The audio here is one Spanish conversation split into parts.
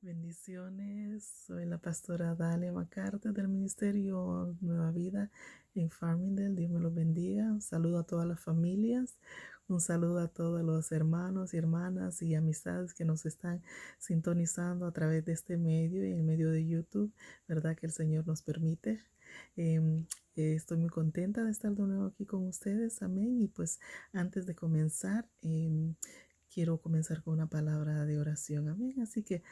Bendiciones, soy la pastora Dalia Macarte del Ministerio Nueva Vida en Farmingdale. Dios me los bendiga. Un saludo a todas las familias, un saludo a todos los hermanos y hermanas y amistades que nos están sintonizando a través de este medio y en el medio de YouTube, ¿verdad? Que el Señor nos permite. Em, Estoy muy contenta de estar de nuevo aquí con ustedes, amén. Y pues antes de comenzar, quiero comenzar con una palabra de oración, amén. Así que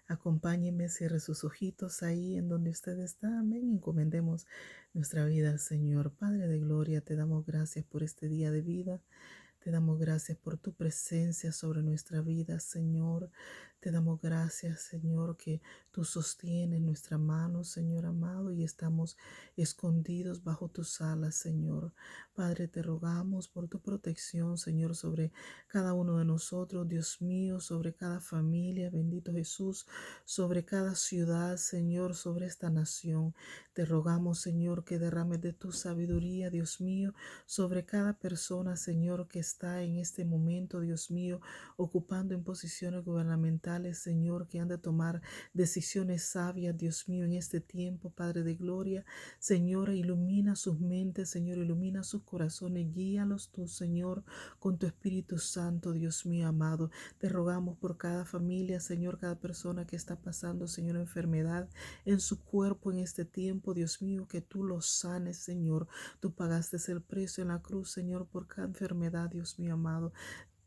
acompáñenme, cierre sus ojitos ahí en donde usted está, amén. Encomendemos nuestra vida al Señor. Padre de gloria, te damos gracias por este día de vida. Te damos gracias por tu presencia sobre nuestra vida, Señor. Te damos gracias, Señor, que tú sostienes nuestra mano, Señor amado, y estamos escondidos bajo tus alas, Señor. Padre, te rogamos por tu protección, Señor, sobre cada uno de nosotros, Dios mío, sobre cada familia, bendito Jesús, sobre cada ciudad, Señor, sobre esta nación. Te rogamos, Señor, que derrames de tu sabiduría, Dios mío, sobre cada persona, Señor, que está en este momento, Dios mío, ocupando en posiciones gubernamentales, Señor, que han de tomar decisiones sabias, Dios mío, en este tiempo, Padre de gloria. Señor, ilumina sus mentes, Señor, ilumina sus corazones, guíalos tú, Señor, con tu Espíritu Santo, Dios mío amado. Te rogamos por cada familia, Señor, cada persona que está pasando, Señor, enfermedad en su cuerpo en este tiempo, Dios mío, que tú los sanes, Señor. Tú pagaste el precio en la cruz, Señor, por cada enfermedad, Dios mío amado.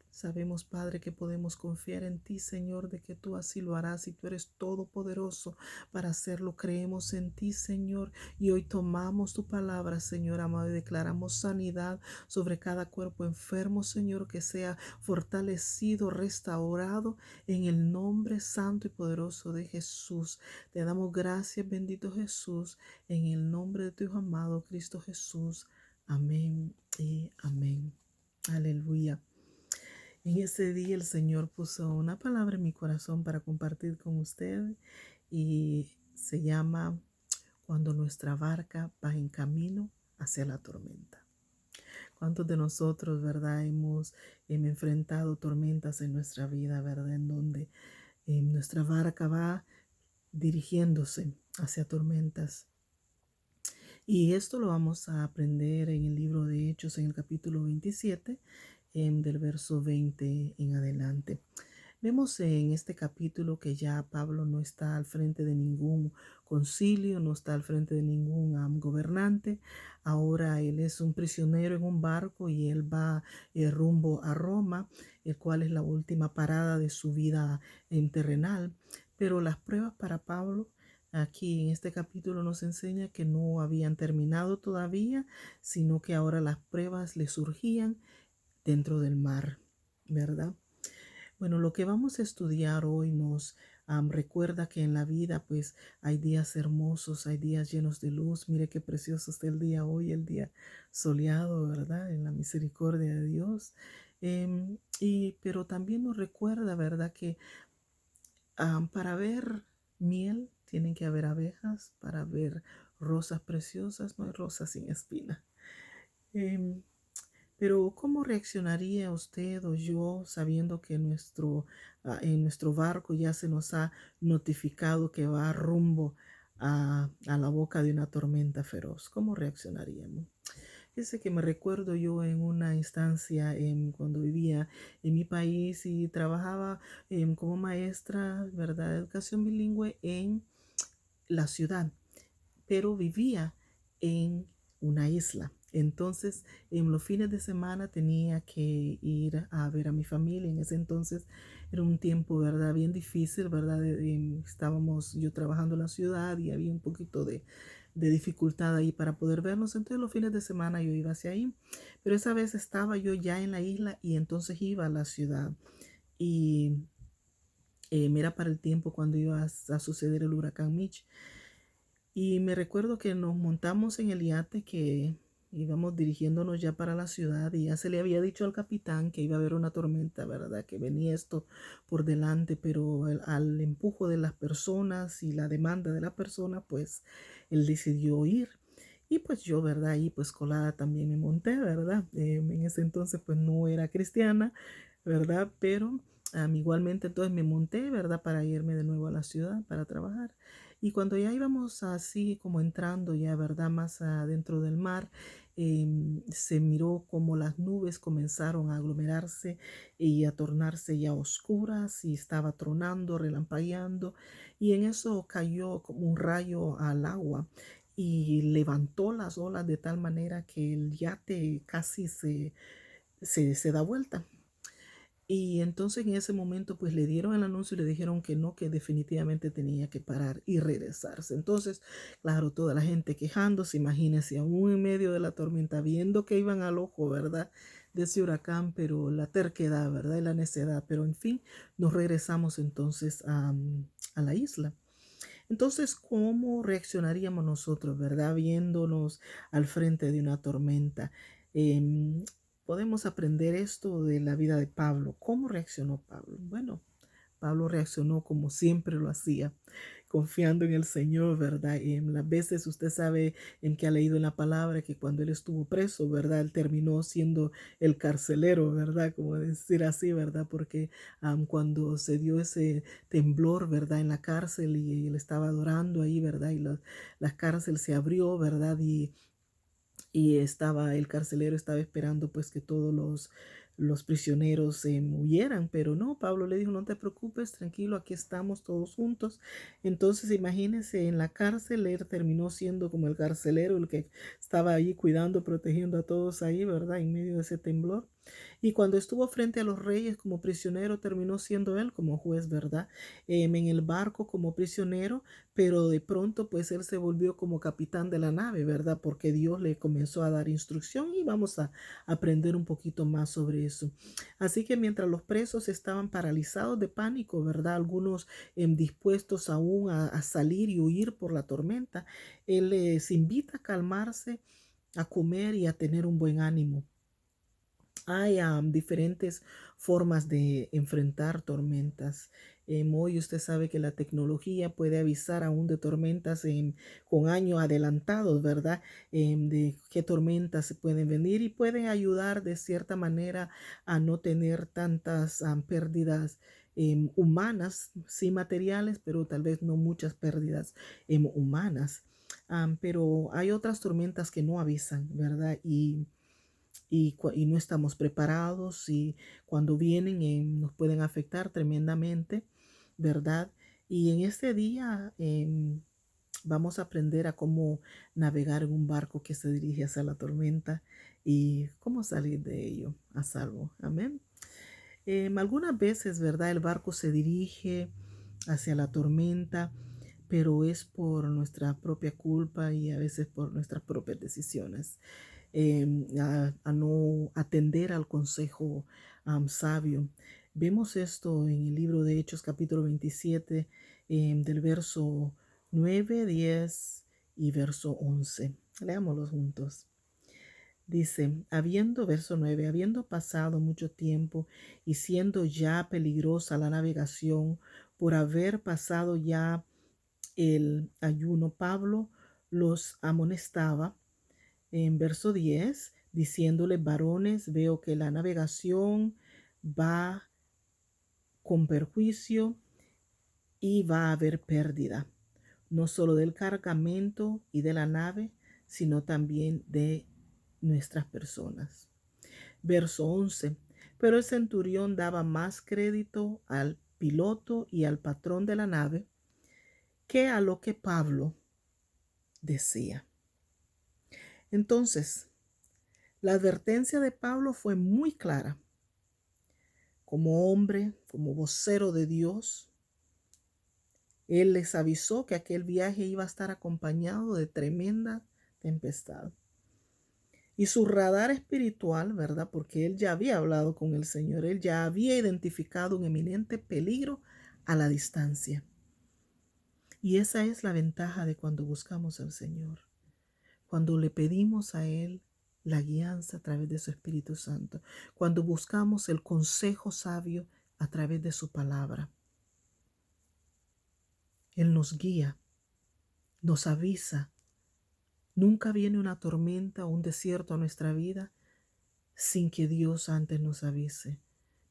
Sabemos, Padre, que podemos confiar en ti, Señor, de que tú así lo harás y tú eres todopoderoso para hacerlo. Creemos en ti, Señor, y hoy tomamos tu palabra, Señor amado, y declaramos sanidad sobre cada cuerpo enfermo, Señor, que sea fortalecido, restaurado en el nombre santo y poderoso de Jesús. Te damos gracias, bendito Jesús, en el nombre de tu Hijo amado, Cristo Jesús. Amén y amén. Aleluya. En ese día el Señor puso una palabra en mi corazón para compartir con usted y se llama Cuando nuestra barca va en camino hacia la tormenta. ¿Cuántos de nosotros, verdad, hemos enfrentado tormentas en nuestra vida, verdad, en donde nuestra barca va dirigiéndose hacia tormentas? Y esto lo vamos a aprender en el libro de Hechos, en el capítulo 27, del verso 20 en adelante. Vemos en este capítulo que ya Pablo no está al frente de ningún concilio, no está al frente de ningún gobernante. Ahora él es un prisionero en un barco y él va rumbo a Roma, el cual es la última parada de su vida terrenal. Pero las pruebas para Pablo aquí en este capítulo nos enseña que no habían terminado todavía, sino que ahora las pruebas le surgían dentro del mar, ¿verdad? Bueno, lo que vamos a estudiar hoy nos recuerda que en la vida pues hay días hermosos, hay días llenos de luz. Mire qué precioso está el día hoy, el día soleado, ¿verdad? En la misericordia de Dios. Pero también nos recuerda, ¿verdad? Que para ver miel tienen que haber abejas, para ver rosas preciosas no hay rosas sin espina. Pero ¿cómo reaccionaría usted o yo sabiendo que en nuestro barco ya se nos ha notificado que va rumbo a la boca de una tormenta feroz? ¿Cómo reaccionaríamos? Fíjese que me recuerdo yo en una instancia cuando vivía en mi país y trabajaba como maestra, ¿verdad?, de educación bilingüe en la ciudad, pero vivía en una isla. Entonces, en los fines de semana tenía que ir a ver a mi familia. En ese entonces era un tiempo, ¿verdad?, bien difícil, ¿verdad? Estábamos yo trabajando en la ciudad y había un poquito de dificultad ahí para poder vernos. Entonces, los fines de semana yo iba hacia ahí. Pero esa vez estaba yo ya en la isla y entonces iba a la ciudad. Y era para el tiempo cuando iba a suceder el huracán Mitch. Y me recuerdo que nos montamos en el yate que íbamos dirigiéndonos ya para la ciudad y ya se le había dicho al capitán que iba a haber una tormenta, ¿verdad? Que venía esto por delante, pero al empujo de las personas y la demanda de la persona, pues él decidió ir. Y pues yo, ¿verdad? Ahí pues colada también me monté, ¿verdad? En ese entonces pues no era cristiana, ¿verdad? Pero Igualmente entonces me monté, ¿verdad? Para irme de nuevo a la ciudad para trabajar. Y cuando ya íbamos así como entrando ya, ¿verdad? Más adentro del mar, se miró como las nubes comenzaron a aglomerarse y a tornarse ya oscuras y estaba tronando, relampagueando. Y en eso cayó como un rayo al agua y levantó las olas de tal manera que el yate casi se da vuelta. Y entonces en ese momento pues le dieron el anuncio y le dijeron que no, que definitivamente tenía que parar y regresarse. Entonces, claro, toda la gente quejándose, imagínense, aún en medio de la tormenta, viendo que iban al ojo, ¿verdad? De ese huracán, pero la terquedad, ¿verdad? Y la necedad. Pero en fin, nos regresamos entonces a la isla. Entonces, ¿cómo reaccionaríamos nosotros, verdad? Viéndonos al frente de una tormenta. Em, Podemos aprender esto de la vida de Pablo. ¿Cómo reaccionó Pablo? Bueno, Pablo reaccionó como siempre lo hacía, confiando en el Señor, ¿verdad? En las veces usted sabe en que ha leído en la palabra que cuando él estuvo preso, ¿verdad? Él terminó siendo el carcelero, ¿verdad? Como decir así, ¿verdad? Porque cuando se dio ese temblor, ¿verdad? En la cárcel y él estaba adorando ahí, ¿verdad? Y la cárcel se abrió, ¿verdad? Y estaba el carcelero estaba esperando pues que todos los prisioneros huyeran, pero no, Pablo le dijo, no te preocupes, tranquilo, aquí estamos todos juntos. Entonces imagínense, en la cárcel él terminó siendo como el carcelero, el que estaba ahí cuidando, protegiendo a todos ahí, ¿verdad? En medio de ese temblor. Y cuando estuvo frente a los reyes como prisionero, terminó siendo él como juez, ¿verdad? En el barco como prisionero, pero de pronto pues él se volvió como capitán de la nave, ¿verdad? Porque Dios le comenzó a dar instrucción y vamos a aprender un poquito más sobre eso. Así que mientras los presos estaban paralizados de pánico, ¿verdad? Algunos dispuestos aún a salir y huir por la tormenta, él les invita a calmarse, a comer y a tener un buen ánimo. Hay diferentes formas de enfrentar tormentas. Hoy usted sabe que la tecnología puede avisar aún de tormentas con años adelantados, ¿verdad? De qué tormentas se pueden venir y pueden ayudar de cierta manera a no tener tantas pérdidas humanas, sí materiales, pero tal vez no muchas pérdidas humanas. Pero hay otras tormentas que no avisan, ¿verdad? Y no estamos preparados y cuando vienen nos pueden afectar tremendamente, ¿verdad? Y en este día vamos a aprender a cómo navegar en un barco que se dirige hacia la tormenta y cómo salir de ello a salvo. Amén. Algunas veces, ¿verdad? El barco se dirige hacia la tormenta, pero es por nuestra propia culpa y a veces por nuestras propias decisiones. A no atender al consejo sabio. Vemos esto en el libro de Hechos capítulo 27 del verso 9, 10 y verso 11. Leámoslos juntos. Dice, verso 9, habiendo pasado mucho tiempo y siendo ya peligrosa la navegación por haber pasado ya el ayuno, Pablo los amonestaba en verso 10, diciéndole, varones, veo que la navegación va con perjuicio y va a haber pérdida, no solo del cargamento y de la nave, sino también de nuestras personas. Verso 11, pero el centurión daba más crédito al piloto y al patrón de la nave que a lo que Pablo decía. Entonces, la advertencia de Pablo fue muy clara. Como hombre, como vocero de Dios, él les avisó que aquel viaje iba a estar acompañado de tremenda tempestad. Y su radar espiritual, ¿verdad? Porque él ya había hablado con el Señor, él ya había identificado un eminente peligro a la distancia. Y esa es la ventaja de cuando buscamos al Señor. Cuando le pedimos a Él la guianza a través de su Espíritu Santo, cuando buscamos el consejo sabio a través de su palabra. Él nos guía, nos avisa. Nunca viene una tormenta o un desierto a nuestra vida sin que Dios antes nos avise.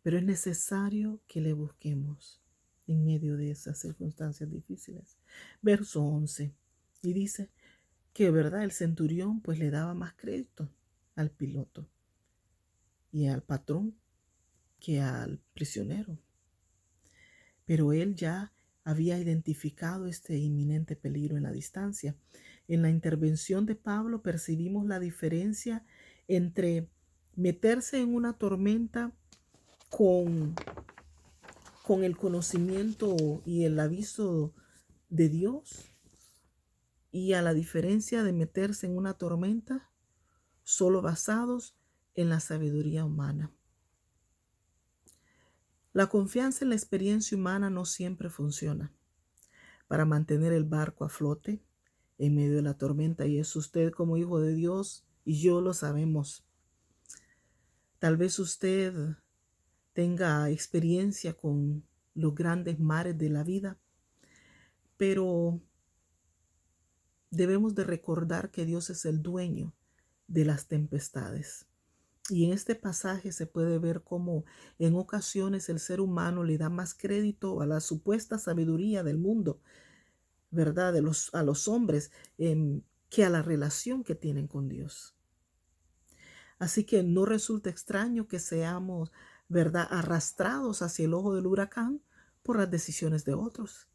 pero es necesario que le busquemos en medio de esas circunstancias difíciles. Verso 11, y dice que, ¿verdad? El centurión pues le daba más crédito al piloto y al patrón que al prisionero. Pero él ya había identificado este inminente peligro en la distancia. En la intervención de Pablo percibimos la diferencia entre meterse en una tormenta con el conocimiento y el aviso de Dios, y a la diferencia de meterse en una tormenta solo basados en la sabiduría humana. La confianza en la experiencia humana no siempre funciona para mantener el barco a flote en medio de la tormenta, y es usted como hijo de Dios y yo lo sabemos. Tal vez usted tenga experiencia con los grandes mares de la vida, pero debemos de recordar que Dios es el dueño de las tempestades. Y en este pasaje se puede ver cómo en ocasiones el ser humano le da más crédito a la supuesta sabiduría del mundo, ¿verdad? A los hombres, que a la relación que tienen con Dios. Así que no resulta extraño que seamos, ¿verdad?, arrastrados hacia el ojo del huracán por las decisiones de otros.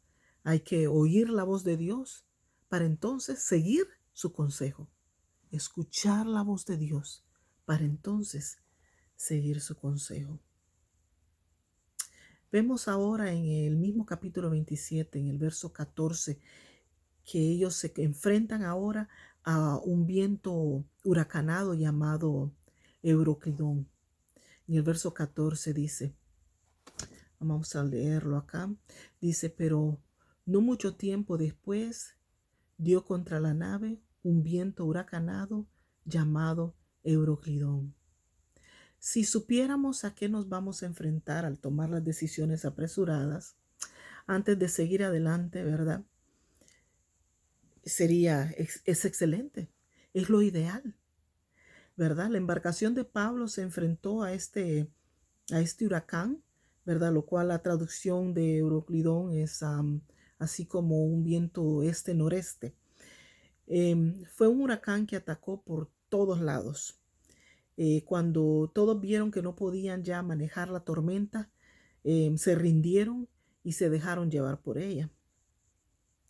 Hay que oír la voz de Dios para entonces seguir su consejo. Escuchar la voz de Dios para entonces seguir su consejo. Vemos ahora en el mismo capítulo 27, en el verso 14, que ellos se enfrentan ahora a un viento huracanado llamado Euroclidón. En el verso 14 dice, vamos a leerlo acá, dice, pero no mucho tiempo después dio contra la nave un viento huracanado llamado Euroclidón. Si supiéramos a qué nos vamos a enfrentar al tomar las decisiones apresuradas, antes de seguir adelante, ¿verdad? Es excelente, es lo ideal, ¿verdad? La embarcación de Pablo se enfrentó a este huracán, ¿verdad? Lo cual la traducción de Euroclidón es así como un viento este-noreste. Fue un huracán que atacó por todos lados. Cuando todos vieron que no podían ya manejar la tormenta, se rindieron y se dejaron llevar por ella.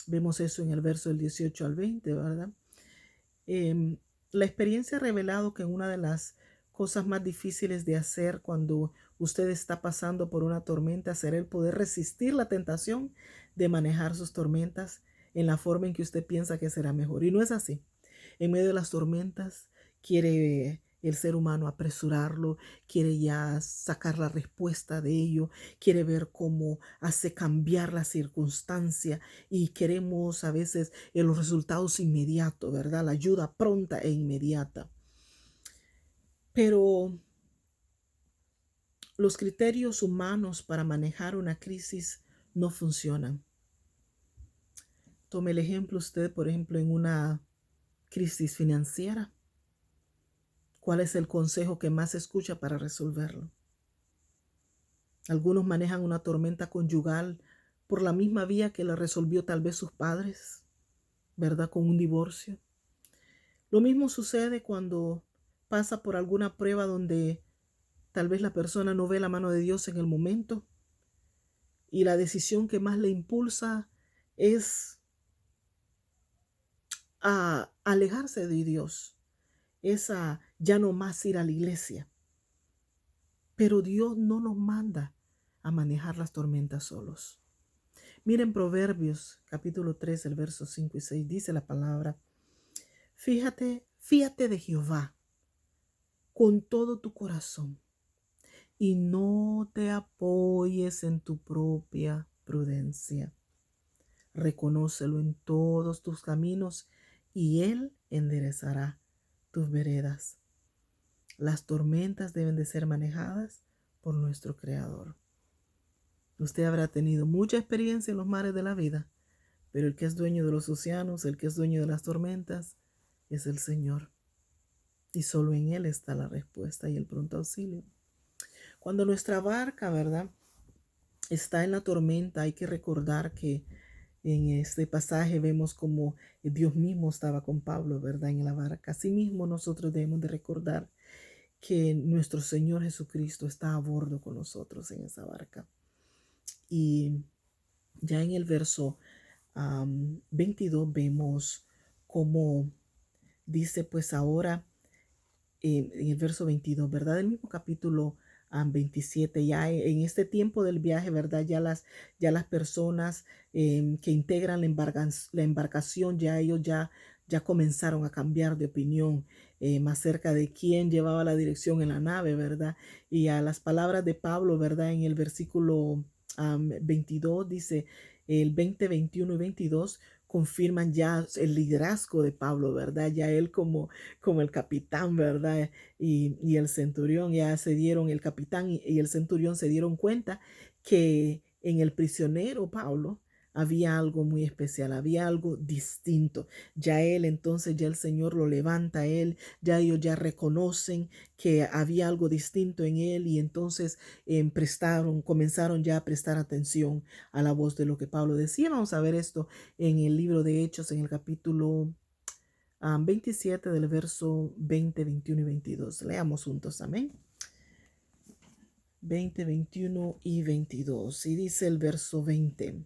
Vemos eso en el verso del 18 al 20, ¿verdad? La experiencia ha revelado que una de las cosas más difíciles de hacer cuando usted está pasando por una tormenta será el poder resistir la tentación de manejar sus tormentas en la forma en que usted piensa que será mejor. Y no es así. En medio de las tormentas quiere el ser humano apresurarlo, quiere ya sacar la respuesta de ello, quiere ver cómo hace cambiar la circunstancia, y queremos a veces los resultados inmediatos, ¿verdad? La ayuda pronta e inmediata. Pero los criterios humanos para manejar una crisis no funcionan. Tome el ejemplo usted, por ejemplo, en una crisis financiera. ¿Cuál es el consejo que más se escucha para resolverlo? Algunos manejan una tormenta conyugal por la misma vía que la resolvió tal vez sus padres, ¿verdad? Con un divorcio. Lo mismo sucede cuando pasa por alguna prueba donde tal vez la persona no ve la mano de Dios en el momento, y la decisión que más le impulsa es a alejarse de Dios, es a ya no más ir a la iglesia. Pero Dios no nos manda a manejar las tormentas solos. Miren Proverbios capítulo 3, el verso 5 y 6, dice la palabra: fíjate de Jehová con todo tu corazón y no te apoyes en tu propia prudencia. Reconócelo en todos tus caminos y Él enderezará tus veredas. Las tormentas deben de ser manejadas por nuestro Creador. Usted habrá tenido mucha experiencia en los mares de la vida, pero el que es dueño de los océanos, el que es dueño de las tormentas, es el Señor. Y solo en Él está la respuesta y el pronto auxilio. Cuando nuestra barca, ¿verdad?, está en la tormenta, hay que recordar que en este pasaje vemos como Dios mismo estaba con Pablo, ¿verdad?, en la barca. Asimismo, nosotros debemos de recordar que nuestro Señor Jesucristo está a bordo con nosotros en esa barca. Y ya en el verso 22 vemos cómo dice, pues ahora, en el verso 22, ¿verdad? El mismo capítulo 27, ya en este tiempo del viaje, ¿verdad? Ya las personas que integran la embarcación, ya comenzaron a cambiar de opinión acerca de quién llevaba la dirección en la nave, ¿verdad? Y a las palabras de Pablo, ¿verdad? En el versículo 22 dice, el 20, 21 y 22 confirman ya el liderazgo de Pablo, ¿verdad? Ya él como el capitán, ¿verdad? Y el centurión ya se dieron, el capitán y el centurión se dieron cuenta que en el prisionero Pablo había algo muy especial, había algo distinto. Ya él, entonces ya el Señor lo levanta a él, ya ellos ya reconocen que había algo distinto en él y entonces comenzaron ya a prestar atención a la voz de lo que Pablo decía. Vamos a ver esto en el libro de Hechos, en el capítulo 27 del verso 20, 21 y 22. Leamos juntos, amén. 20, 21 y 22. Y dice el verso 20.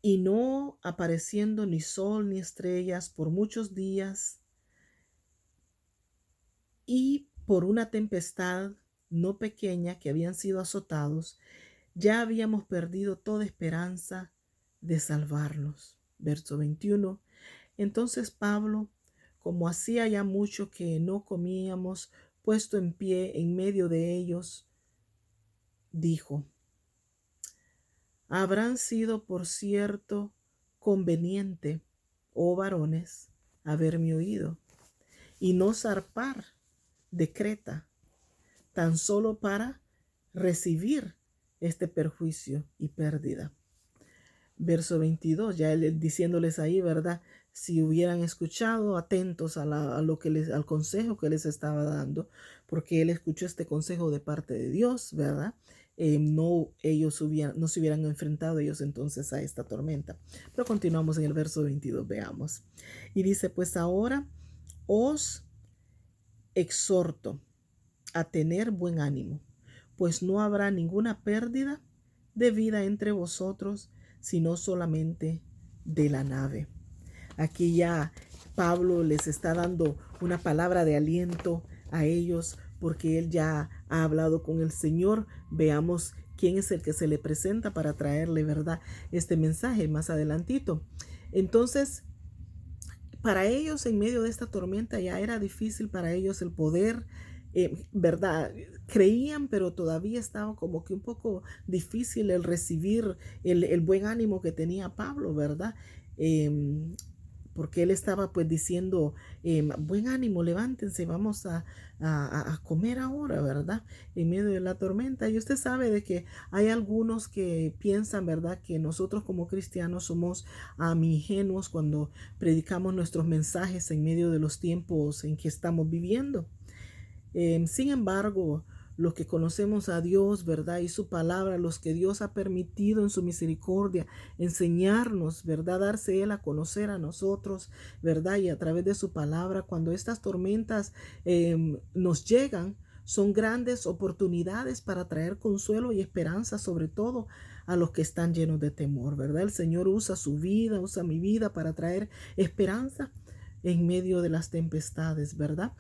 Y no apareciendo ni sol ni estrellas por muchos días, y por una tempestad no pequeña que habían sido azotados, ya habíamos perdido toda esperanza de salvarnos. Verso 21. Entonces Pablo, como hacía ya mucho que no comíamos, puesto en pie en medio de ellos, dijo: habrán sido, por cierto, conveniente, oh varones, haberme oído y no zarpar de Creta, tan solo para recibir este perjuicio y pérdida. Verso 22, ya él diciéndoles ahí, ¿verdad? Si hubieran escuchado atentos al consejo que les estaba dando, porque él escuchó este consejo de parte de Dios, ¿verdad? No se hubieran enfrentado ellos entonces a esta tormenta. Pero continuamos en el verso 22, veamos. Y dice, pues ahora os exhorto a tener buen ánimo, pues no habrá ninguna pérdida de vida entre vosotros, sino solamente de la nave. Aquí ya Pablo les está dando una palabra de aliento a ellos porque él ya ha hablado con el Señor. Veamos quién es el que se le presenta para traerle, ¿verdad?, este mensaje más adelantito. Entonces, para ellos en medio de esta tormenta ya era difícil para ellos el poder, ¿verdad? Creían, pero todavía estaba como que un poco difícil el recibir el buen ánimo que tenía Pablo, ¿verdad? Porque él estaba pues diciendo, buen ánimo, levántense, vamos a comer ahora, ¿verdad? En medio de la tormenta. Y usted sabe de que hay algunos que piensan, ¿verdad?, que nosotros como cristianos somos ingenuos cuando predicamos nuestros mensajes en medio de los tiempos en que estamos viviendo. Sin embargo, los que conocemos a Dios, ¿verdad?, y su palabra, los que Dios ha permitido en su misericordia enseñarnos, ¿verdad?, darse Él a conocer a nosotros, ¿verdad?, y a través de su palabra, cuando estas tormentas nos llegan, son grandes oportunidades para traer consuelo y esperanza, sobre todo a los que están llenos de temor, ¿verdad? El Señor usa su vida, usa mi vida para traer esperanza en medio de las tempestades, ¿verdad?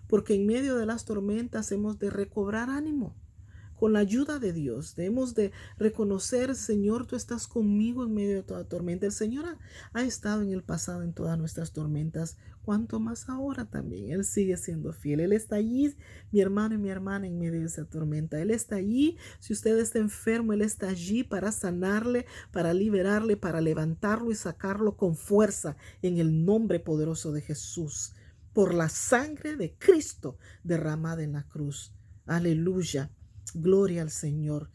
Porque en medio de las tormentas hemos de recobrar ánimo con la ayuda de Dios. Debemos de reconocer, Señor, tú estás conmigo en medio de toda tormenta. El Señor ha estado en el pasado en todas nuestras tormentas, cuanto más ahora también. Él sigue siendo fiel. Él está allí, mi hermano y mi hermana, en medio de esa tormenta. Él está allí. Si usted está enfermo, Él está allí para sanarle, para liberarle, para levantarlo y sacarlo con fuerza en el nombre poderoso de Jesús, por la sangre de Cristo derramada en la cruz. Aleluya. Gloria al Señor.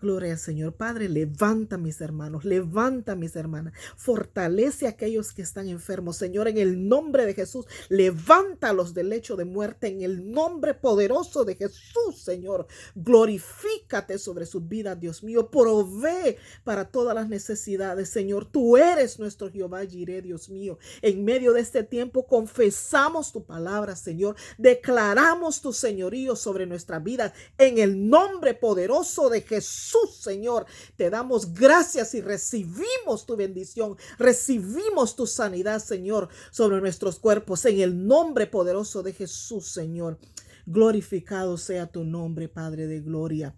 Gloria al Señor. Padre, levanta a mis hermanos, levanta a mis hermanas, fortalece a aquellos que están enfermos. Señor, en el nombre de Jesús, levántalos del lecho de muerte, en el nombre poderoso de Jesús, Señor. Glorifícate sobre sus vidas, Dios mío. Provee para todas las necesidades, Señor. Tú eres nuestro Jehová Jireh, Dios mío. En medio de este tiempo confesamos tu palabra, Señor. Declaramos tu señorío sobre nuestras vidas en el nombre poderoso de Jesús. Señor, te damos gracias y recibimos tu bendición, recibimos tu sanidad, Señor, sobre nuestros cuerpos, en el nombre poderoso de Jesús, Señor. Glorificado sea tu nombre, Padre de gloria.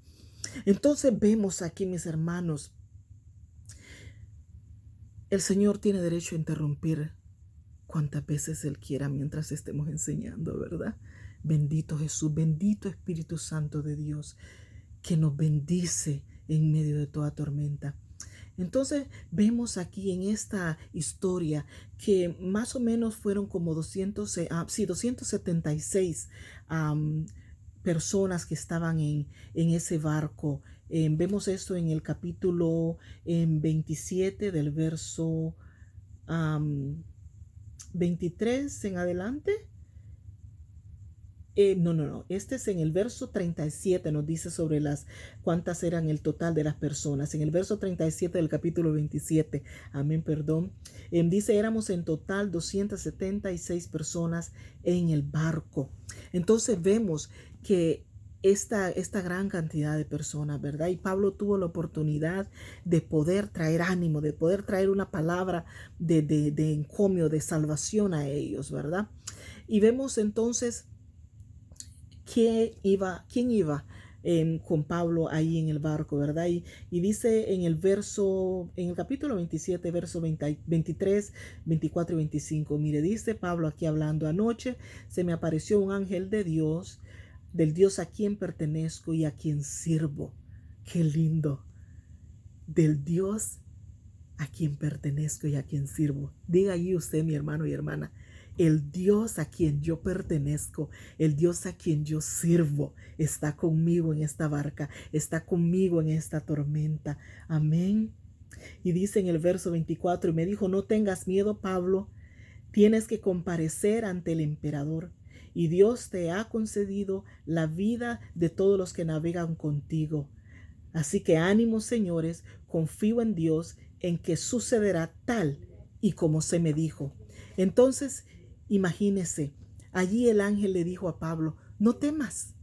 Entonces vemos aquí, mis hermanos, el Señor tiene derecho a interrumpir cuantas veces Él quiera mientras estemos enseñando, ¿verdad? Bendito Jesús, bendito Espíritu Santo de Dios, que nos bendice en medio de toda tormenta. Entonces vemos aquí en esta historia que más o menos fueron como 276 personas que estaban en ese barco. Vemos esto en el capítulo 27 del verso 23 en adelante. No. Este es en el verso 37, nos dice sobre cuántas eran el total de las personas. En el verso 37 del capítulo 27, amén, perdón. Dice, éramos en total 276 personas en el barco. Entonces vemos que esta gran cantidad de personas, ¿verdad? Y Pablo tuvo la oportunidad de poder traer ánimo, de poder traer una palabra de encomio, de salvación a ellos, ¿verdad? Y vemos entonces quién iba con Pablo ahí en el barco, ¿verdad? Y dice en el capítulo 27, verso 23, 24 y 25, mire, dice Pablo aquí hablando, anoche se me apareció un ángel de Dios, del Dios a quien pertenezco y a quien sirvo. Qué lindo. Del Dios a quien pertenezco y a quien sirvo. Diga ahí usted, mi hermano y hermana, el Dios a quien yo pertenezco, el Dios a quien yo sirvo, está conmigo en esta barca, está conmigo en esta tormenta. Amén. Y dice en el verso 24, y me dijo, no tengas miedo, Pablo, tienes que comparecer ante el emperador, y Dios te ha concedido la vida de todos los que navegan contigo. Así que ánimo, señores, confío en Dios, en que sucederá tal y como se me dijo. Entonces, imagínese, allí el ángel le dijo a Pablo, no temas,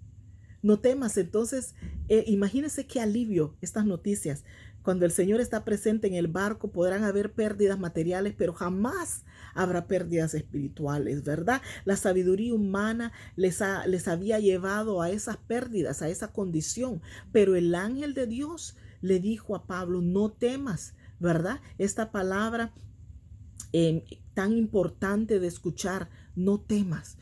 no temas. Entonces, imagínese qué alivio estas noticias. Cuando el Señor está presente en el barco, podrán haber pérdidas materiales, pero jamás habrá pérdidas espirituales, ¿verdad? La sabiduría humana les había llevado a esas pérdidas, a esa condición, pero el ángel de Dios le dijo a Pablo, no temas, ¿verdad? Esta palabra tan importante de escuchar, no temas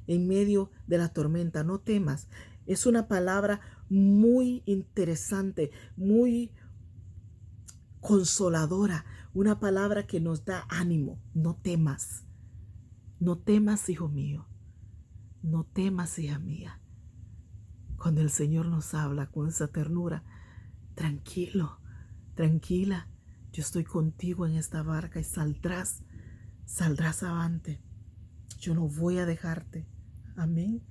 en medio de la tormenta, no temas. Es una palabra muy interesante, muy consoladora, una palabra que nos da ánimo. No temas, hijo mío, no temas, hija mía. Cuando el Señor nos habla con esa ternura, tranquilo, tranquila, yo estoy contigo en esta barca y saldrás avante. Yo no voy a dejarte. Amén.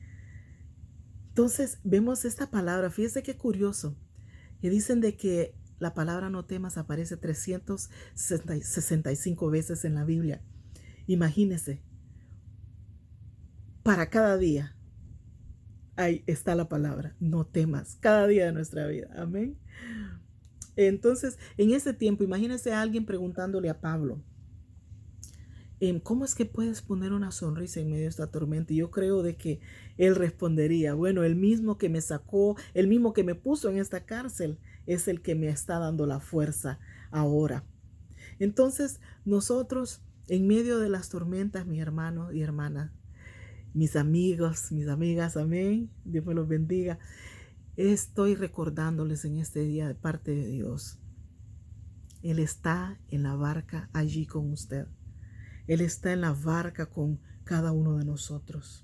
Entonces vemos esta palabra, fíjese qué curioso, que dicen de que la palabra no temas aparece 365 veces en la Biblia. Imagínese, para cada día, ahí está la palabra, no temas, cada día de nuestra vida. Amén. Entonces, en ese tiempo, imagínese a alguien preguntándole a Pablo, ¿cómo es que puedes poner una sonrisa en medio de esta tormenta? Y yo creo de que él respondería, bueno, el mismo que me sacó, el mismo que me puso en esta cárcel, es el que me está dando la fuerza ahora. Entonces, nosotros, en medio de las tormentas, mi hermano y hermana, mis amigos, mis amigas, amén, Dios me los bendiga, estoy recordándoles en este día de parte de Dios. Él está en la barca allí con usted. Él está en la barca con cada uno de nosotros.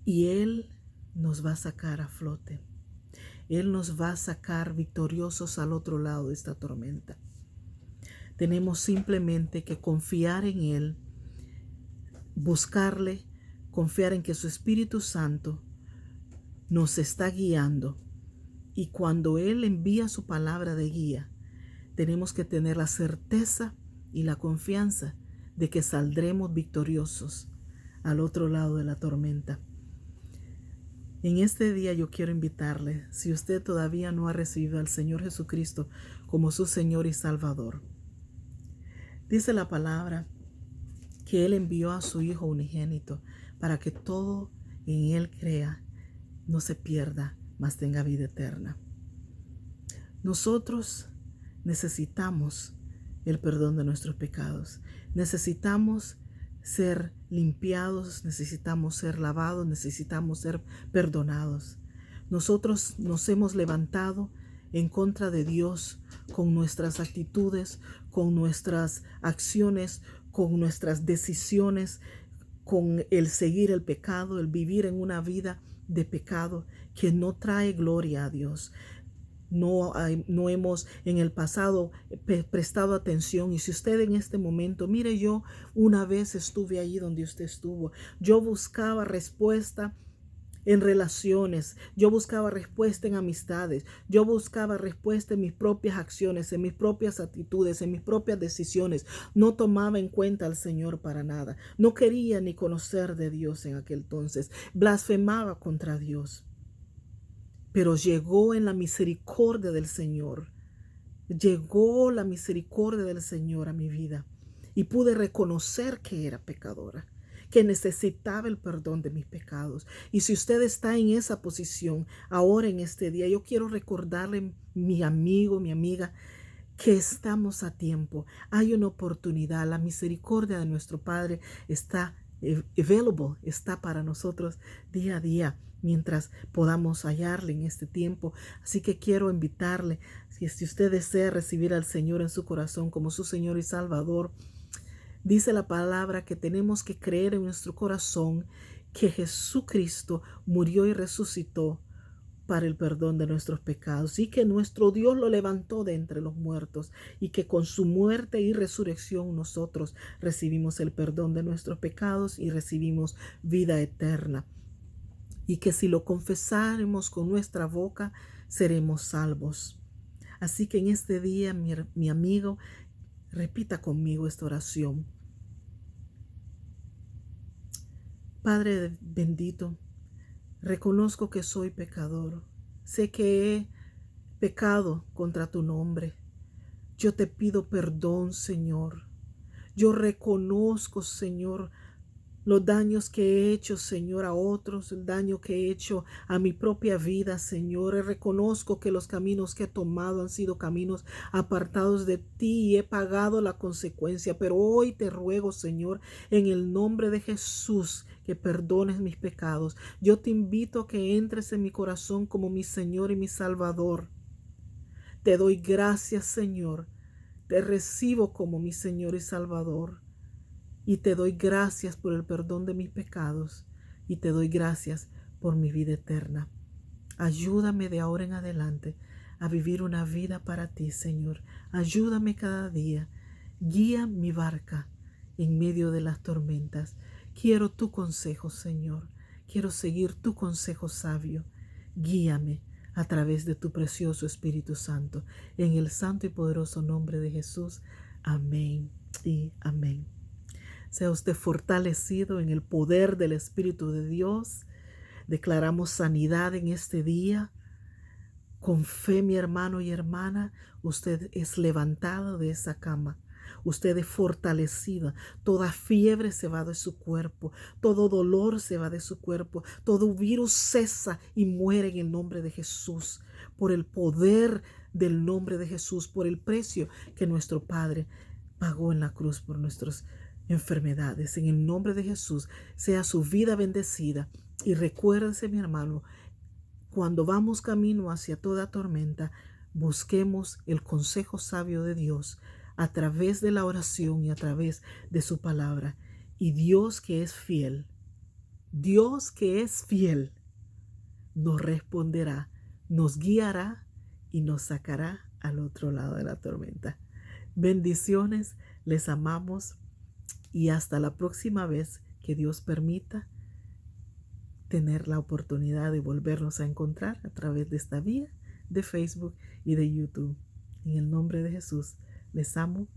Y Él nos va a sacar a flote. Él nos va a sacar victoriosos al otro lado de esta tormenta. Tenemos simplemente que confiar en Él, buscarle, confiar en que su Espíritu Santo nos está guiando. Y cuando Él envía su palabra de guía, tenemos que tener la certeza y la confianza de que saldremos victoriosos al otro lado de la tormenta. En este día yo quiero invitarle, si usted todavía no ha recibido al Señor Jesucristo como su Señor y Salvador, dice la palabra que Él envió a su Hijo unigénito para que todo en Él crea, no se pierda, mas tenga vida eterna. Nosotros necesitamos el perdón de nuestros pecados. Necesitamos ser limpiados, necesitamos ser lavados, necesitamos ser perdonados. Nosotros nos hemos levantado en contra de Dios con nuestras actitudes, con nuestras acciones, con nuestras decisiones, con el seguir el pecado, el vivir en una vida de pecado que no trae gloria a Dios. No hemos en el pasado prestado atención. Y si usted en este momento, mire, yo una vez estuve ahí donde usted estuvo. Yo buscaba respuesta en relaciones, yo buscaba respuesta en amistades, yo buscaba respuesta en mis propias acciones, en mis propias actitudes, en mis propias decisiones. No tomaba en cuenta al Señor para nada. No quería ni conocer de Dios en aquel entonces. Blasfemaba contra Dios. Pero llegó en la misericordia del Señor. Llegó la misericordia del Señor a mi vida. Y pude reconocer que era pecadora, que necesitaba el perdón de mis pecados. Y si usted está en esa posición ahora en este día, yo quiero recordarle, mi amigo, mi amiga, que estamos a tiempo. Hay una oportunidad. La misericordia de nuestro Padre está available, está para nosotros día a día, mientras podamos hallarle en este tiempo. Así que quiero invitarle, si usted desea recibir al Señor en su corazón como su Señor y Salvador, dice la palabra que tenemos que creer en nuestro corazón que Jesucristo murió y resucitó para el perdón de nuestros pecados, y que nuestro Dios lo levantó de entre los muertos, y que con su muerte y resurrección nosotros recibimos el perdón de nuestros pecados y recibimos vida eterna. Y que si lo confesaremos con nuestra boca, seremos salvos. Así que en este día, mi amigo, repita conmigo esta oración. Padre bendito, reconozco que soy pecador. Sé que he pecado contra tu nombre. Yo te pido perdón, Señor. Yo reconozco, Señor, los daños que he hecho, Señor, a otros, el daño que he hecho a mi propia vida, Señor. Reconozco que los caminos que he tomado han sido caminos apartados de ti y he pagado la consecuencia. Pero hoy te ruego, Señor, en el nombre de Jesús, que perdones mis pecados. Yo te invito a que entres en mi corazón como mi Señor y mi Salvador. Te doy gracias, Señor. Te recibo como mi Señor y Salvador. Y te doy gracias por el perdón de mis pecados. Y te doy gracias por mi vida eterna. Ayúdame de ahora en adelante a vivir una vida para ti, Señor. Ayúdame cada día. Guía mi barca en medio de las tormentas. Quiero tu consejo, Señor. Quiero seguir tu consejo sabio. Guíame a través de tu precioso Espíritu Santo. En el santo y poderoso nombre de Jesús. Amén y amén. Sea usted fortalecido en el poder del Espíritu de Dios. Declaramos sanidad en este día. Con fe, mi hermano y hermana, usted es levantado de esa cama. Usted es fortalecida. Toda fiebre se va de su cuerpo. Todo dolor se va de su cuerpo. Todo virus cesa y muere en el nombre de Jesús. Por el poder del nombre de Jesús. Por el precio que nuestro Padre pagó en la cruz por nuestros enfermedades. En el nombre de Jesús, sea su vida bendecida. Y recuérdense, mi hermano, cuando vamos camino hacia toda tormenta, busquemos el consejo sabio de Dios a través de la oración y a través de su palabra. Y Dios que es fiel, nos responderá nos guiará y nos sacará al otro lado de la tormenta. Bendiciones, les amamos y hasta la próxima vez que Dios permita tener la oportunidad de volvernos a encontrar a través de esta vía de Facebook y de YouTube. En el nombre de Jesús, les amo.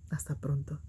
Hasta pronto.